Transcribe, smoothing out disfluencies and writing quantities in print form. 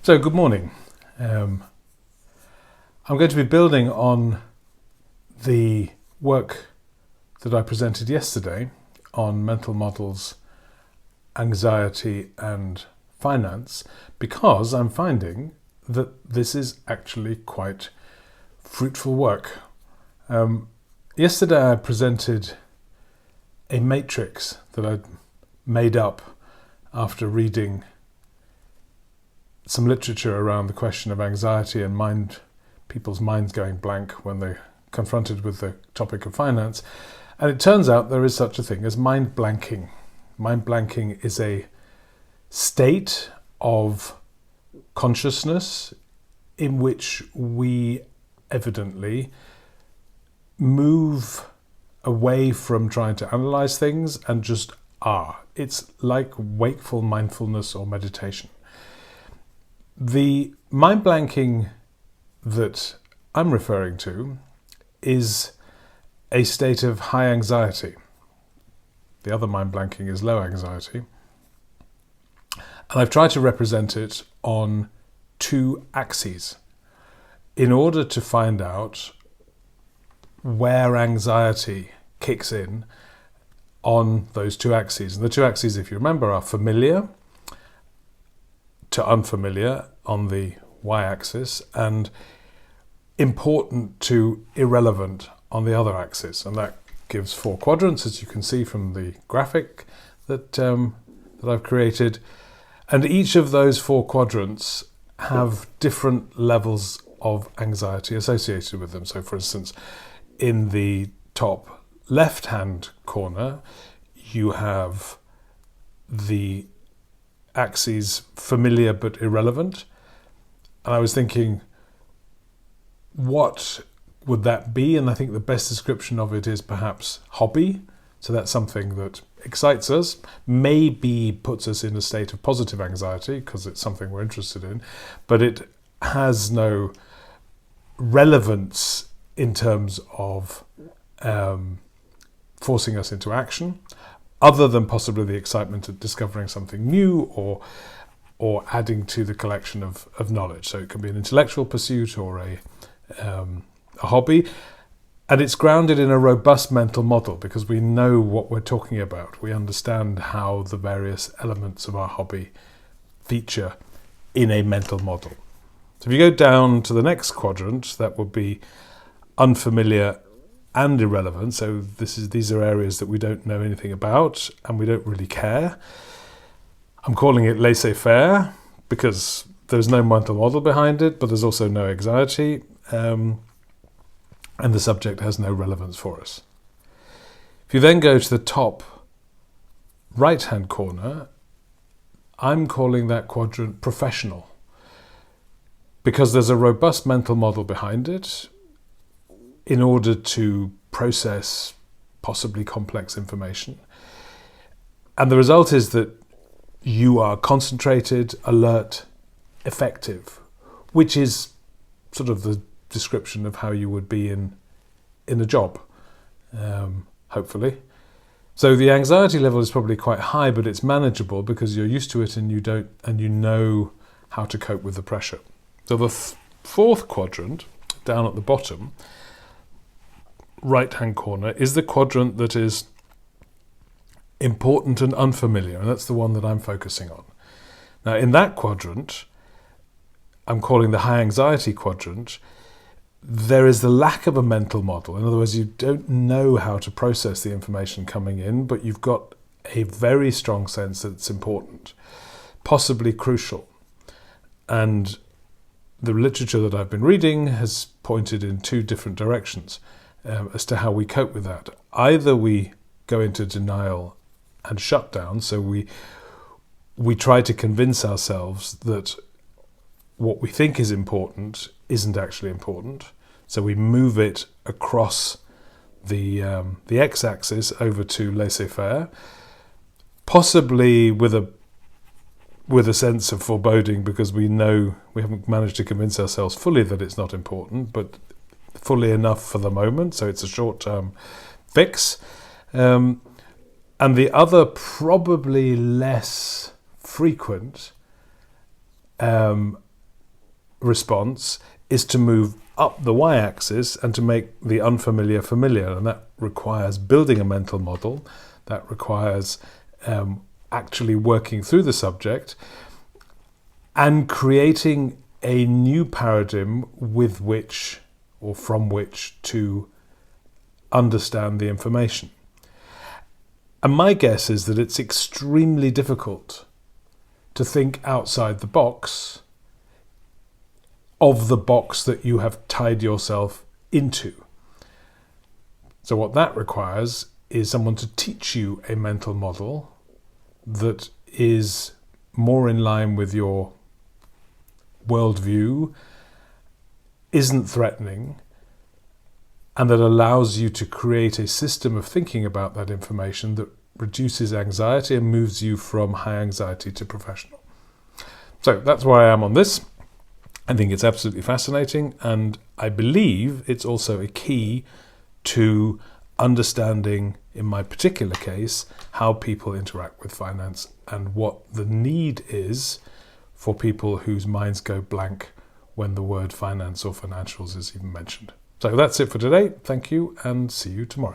So, good morning. I'm going to be building on the work that I presented yesterday on mental models, anxiety and finance, because I'm finding that this is actually quite fruitful work. Yesterday I presented a matrix that I'd made up after reading some literature around the question of anxiety and people's minds going blank when they're confronted with the topic of finance. And it turns out there is such a thing as mind blanking. Mind blanking is a state of consciousness in which we evidently move away from trying to analyze things and just are. It's like wakeful mindfulness or meditation. The mind blanking that I'm referring to is a state of high anxiety. The other mind blanking is low anxiety. And I've tried to represent it on two axes in order to find out where anxiety kicks in on those two axes. And the two axes, if you remember, are familiar to unfamiliar on the y-axis and important to irrelevant on the other axis. And that gives four quadrants, as you can see from the graphic that I've created. And each of those four quadrants have different levels of anxiety associated with them. So, for instance, in the top left-hand corner, you have the axes familiar but irrelevant. And I was thinking, what would that be? And I think the best description of it is perhaps hobby. So that's something that excites us, maybe puts us in a state of positive anxiety because it's something we're interested in, but it has no relevance in terms of forcing us into action, other than possibly the excitement of discovering something new or adding to the collection of knowledge. So it can be an intellectual pursuit or a hobby. And it's grounded in a robust mental model because we know what we're talking about. We understand how the various elements of our hobby feature in a mental model. So if you go down to the next quadrant, that would be unfamiliar and irrelevant. So these are areas that we don't know anything about and we don't really care. I'm calling it laissez-faire because there's no mental model behind it, but there's also no anxiety, and the subject has no relevance for us. If you then go to the top right-hand corner, I'm calling that quadrant professional because there's a robust mental model behind it in order to process possibly complex information. And the result is that you are concentrated, alert, effective, which is sort of the description of how you would be in a job, hopefully. So the anxiety level is probably quite high, but it's manageable because you're used to it and you know how to cope with the pressure. So the fourth quadrant, down at the bottom, right-hand corner, is the quadrant that is important and unfamiliar, and that's the one that I'm focusing on. Now, in that quadrant, I'm calling the high anxiety quadrant, there is the lack of a mental model. In other words, you don't know how to process the information coming in, but you've got a very strong sense that it's important, possibly crucial. And the literature that I've been reading has pointed in two different directions as to how we cope with that. Either we go into denial and shut down, so we try to convince ourselves that what we think is important isn't actually important, so we move it across the x-axis over to laissez-faire, possibly with a sense of foreboding because we know we haven't managed to convince ourselves fully that it's not important, but fully enough for the moment, so it's a short-term fix. And the other, probably less frequent response is to move up the y-axis and to make the unfamiliar familiar, and that requires building a mental model, that requires actually working through the subject and creating a new paradigm with which or from which to understand the information. And my guess is that it's extremely difficult to think outside the box of the box that you have tied yourself into. So what that requires is someone to teach you a mental model that is more in line with your worldview, isn't threatening, and that allows you to create a system of thinking about that information that reduces anxiety and moves you from high anxiety to professional. So that's where I am on this. I think it's absolutely fascinating, and I believe it's also a key to understanding, in my particular case, how people interact with finance and what the need is for people whose minds go blank when the word finance or financials is even mentioned. So that's it for today. Thank you, and see you tomorrow.